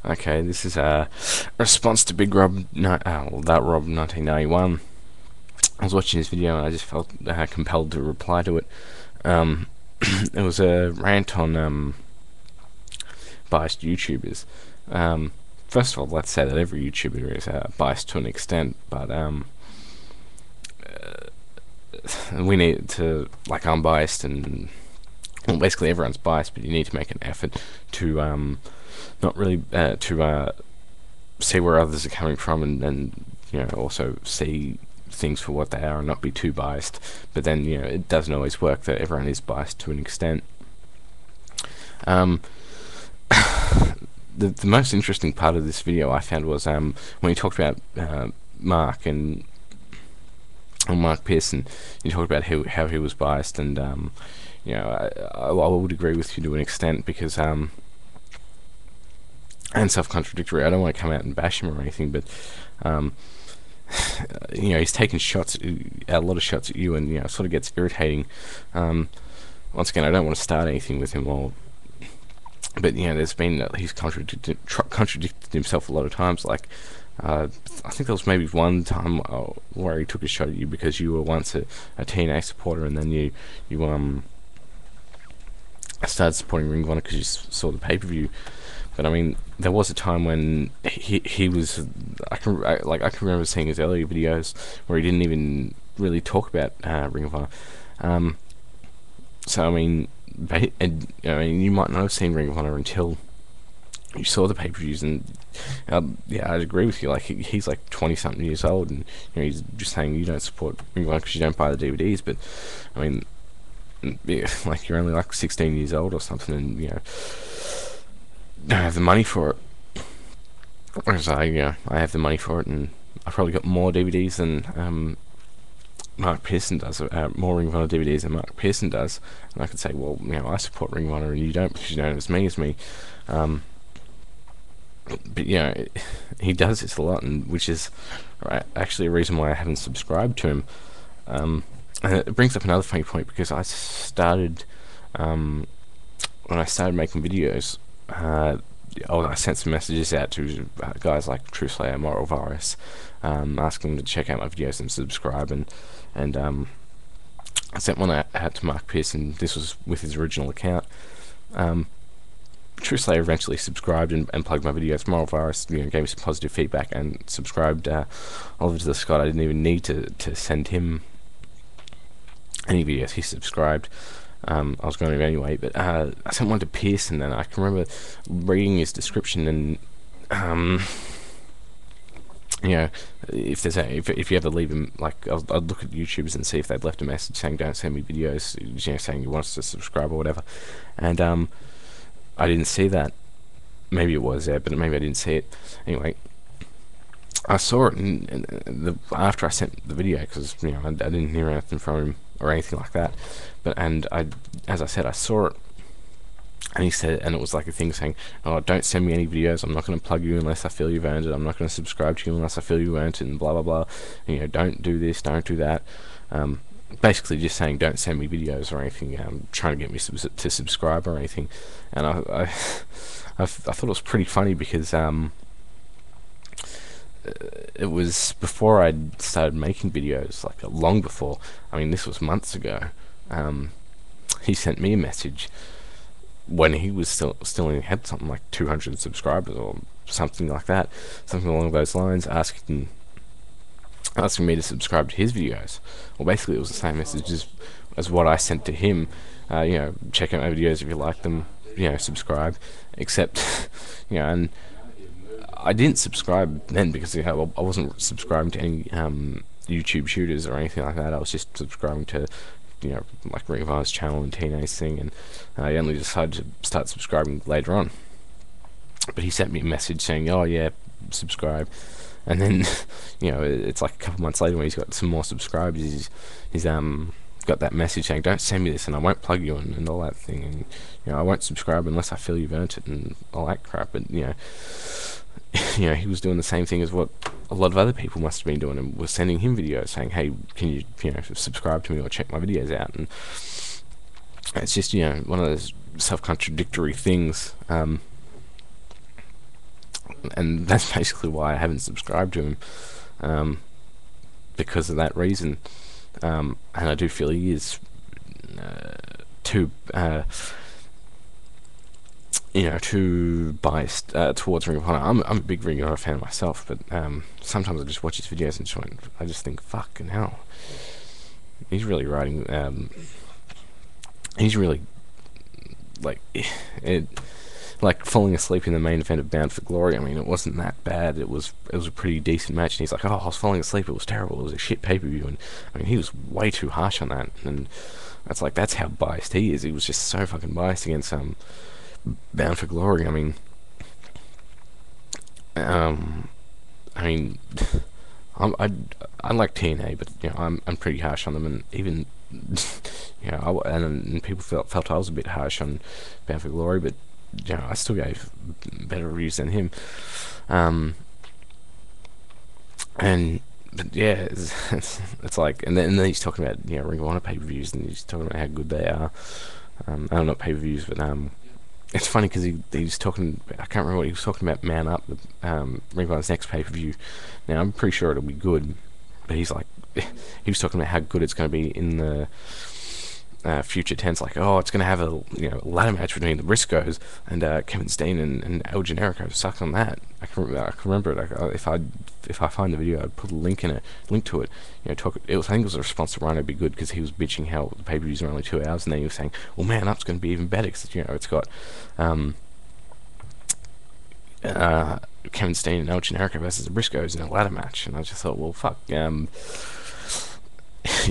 Okay, this is a response to Big Rob, no, that Rob 1991. I was watching his video and I just felt compelled to reply to it. Um, it was a rant on biased YouTubers. Um, First of all, let's say that every YouTuber is biased to an extent, but we need to, like, I'm biased, and well, basically everyone's biased, but you need to make an effort to not really see where others are coming from, and also see things for what they are and not be too biased. But then it doesn't always work that everyone is biased to an extent. Um, the most interesting part of this video I found was when he talked about Mark and Mark Pearson. He talked about how he was biased, and I would agree with you to an extent, because and self-contradictory. I don't want to come out and bash him or anything, but he's taken a lot of shots at you, and it sort of gets irritating. Once again, I don't want to start anything with him, but there's been he's contradicted himself a lot of times. Like I think there was maybe one time where he took a shot at you because you were once a TNA supporter, and then you started supporting Ring of Honor because you saw the pay-per-view. But I mean, there was a time when he was. I can remember seeing his earlier videos where he didn't even really talk about Ring of Honor. So I mean, you might not have seen Ring of Honor until you saw the pay-per-views, and yeah, I'd agree with you. Like he's like 20-something years old, and he's just saying you don't support Ring of Honor because you don't buy the DVDs. But I mean, yeah, like you're only like 16 years old or something, and don't have the money for it. Whereas I have the money for it, and I've probably got more DVDs than Mark Pearson does, more Ring of Honor DVDs than Mark Pearson does. And I could say, well, I support Ring of Honor and you don't, because you don't have as me. But he does this a lot, and which is actually a reason why I haven't subscribed to him. And it brings up another funny point, because I started when I started making videos. I sent some messages out to guys like True Slayer, Moral Virus, asking them to check out my videos and subscribe, and I sent one out to Mark Pearson. This was with his original account. True Slayer eventually subscribed and plugged my videos. Moral Virus gave me some positive feedback and subscribed. Oliver to the Scott, I didn't even need to send him any videos. He subscribed. I was going to anyway, but I sent one to Pearson, and I can remember reading his description, and if you ever leave him, like I'd look at YouTubers and see if they'd left a message saying don't send me videos, saying you want us to subscribe or whatever, and I didn't see that. Maybe it was there, but maybe I didn't see it. Anyway, I saw it, and after I sent the video, because I didn't hear anything from him or anything like that. But as I said, I saw it, and he said, and it was like a thing saying, "Oh, don't send me any videos. I'm not going to plug you unless I feel you've earned it. I'm not going to subscribe to you unless I feel you earned it." And blah blah blah. And, don't do this, don't do that. Basically, just saying, don't send me videos or anything. Trying to get me to subscribe or anything. And I thought it was pretty funny, because it was before I'd started making videos, like long before. I mean, this was months ago. He sent me a message when he was still only had something like 200 subscribers or something like that, something along those lines, asking me to subscribe to his videos. Well, basically it was the same message as what I sent to him. Check out my videos if you like them. Subscribe. Except, and I didn't subscribe then, because I wasn't subscribing to any YouTube shooters or anything like that. I was just subscribing to like Ring of Honor's channel and TNA's thing, and I only decided to start subscribing later on. But he sent me a message saying, "Oh yeah, subscribe," and then it's like a couple months later when he's got some more subscribers, he's got that message saying, "Don't send me this, and I won't plug you," and all that thing, and I won't subscribe unless I feel you've earned it, and all that crap. But he was doing the same thing as what a lot of other people must have been doing, and was sending him videos saying, "Hey, can you subscribe to me or check my videos out?" And it's just one of those self-contradictory things. and that's basically why I haven't subscribed to him, because of that reason. And I do feel he is too too biased towards Ring of Honor. I'm a big Ring of Honor fan myself, but sometimes I just watch his videos and I just think, fucking hell, he's really writing. He's really like it, like falling asleep in the main event of Bound for Glory. I mean, it wasn't that bad. It was a pretty decent match, and he's like, oh, I was falling asleep. It was terrible. It was a shit pay-per-view, and I mean, he was way too harsh on that, and that's how biased he is. He was just so fucking biased against Bound for Glory. I mean, I like TNA, but I'm pretty harsh on them, and even and people felt I was a bit harsh on Bound for Glory, but I still gave better reviews than him. But yeah, it's like, and then he's talking about Ring of Honor pay-per-views, and he's talking about how good they are. Not pay-per-views, but it's funny because he's talking. I can't remember what he was talking about. Man Up, the Ring of Honor's next pay-per-view. Now I'm pretty sure it'll be good, but he's like, he was talking about how good it's going to be in the future tense. Like, oh, it's going to have a ladder match between the Briscoes and Kevin Steen and El Generico. Suck on that. I can remember it. If I find the video, I'd put a link to it. I think it was a response to Rhino Be Good, because he was bitching how the pay-per-views are only 2 hours, and then he was saying, well, Man Up's going to be even better because it's got Kevin Steen and El Generico versus the Briscoes in a ladder match. And I just thought, well, fuck, you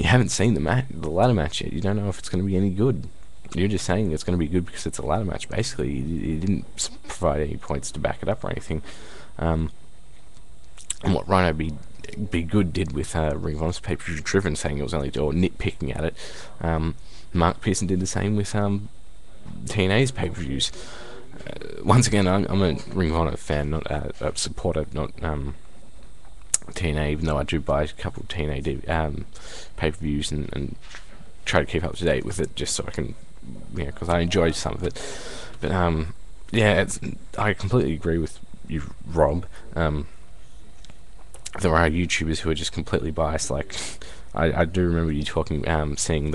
haven't seen the ladder match yet. You don't know if it's going to be any good. You're just saying it's going to be good because it's a ladder match. Basically, you didn't provide any points to back it up or anything. And what Rhino Be Good did with Ring of Honor's pay-per-view Driven, saying it was only, or nitpicking at it, Mark Pearson did the same with TNA's pay-per-views. Once again, I'm a Ring of Honor fan, not a supporter, not TNA, even though I do buy a couple of TNA pay-per-views and try to keep up to date with it, just so I can, because I enjoyed some of it. But yeah, I completely agree with you, Rob. There are YouTubers who are just completely biased. Like, I do remember you talking, seeing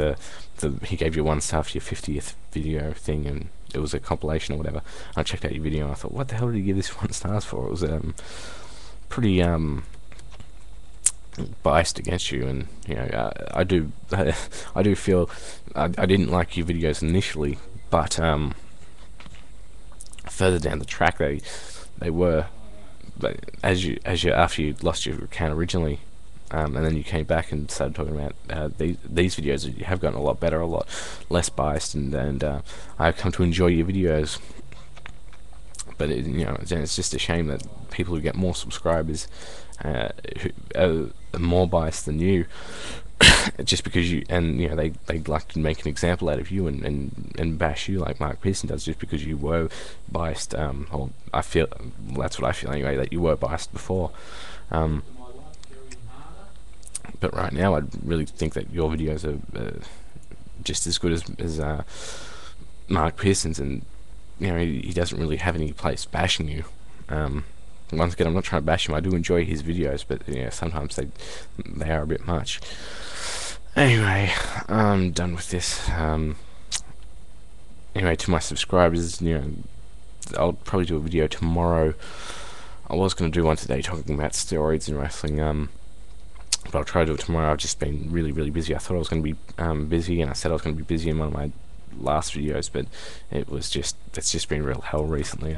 he gave you 1 star for your 50th video thing, and it was a compilation or whatever. I checked out your video and I thought, what the hell did he give this 1 stars for? It was pretty biased against you, and I do feel I didn't like your videos initially, but further down the track they were, after you lost your account originally, and then you came back and started talking about these videos, you have gotten a lot better, a lot less biased, and I've come to enjoy your videos. But it's just a shame that people who get more subscribers who are more biased than you, just because they like to make an example out of you and bash you like Mark Pearson does, just because you were biased. Or I feel, that's what I feel anyway, that you were biased before. But right now, I really think that your videos are just as good as Mark Pearson's, and he doesn't really have any place bashing you. Once again, I'm not trying to bash him. I do enjoy his videos, but sometimes they are a bit much. Anyway, I'm done with this. Anyway, to my subscribers, I'll probably do a video tomorrow. I was going to do one today talking about steroids in wrestling, but I'll try to do it tomorrow. I've just been really, really busy. I thought I was going to be busy, and I said I was going to be busy in one of my last videos, but it's just been real hell recently.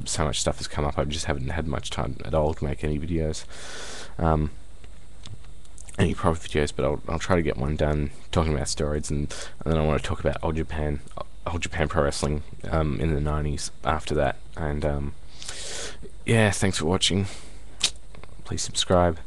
So much stuff has come up, I just haven't had much time at all to make any videos, any proper videos. But I'll try to get one done talking about steroids, and then I want to talk about old Japan Pro Wrestling in the 90s after that. And yeah, thanks for watching. Please subscribe.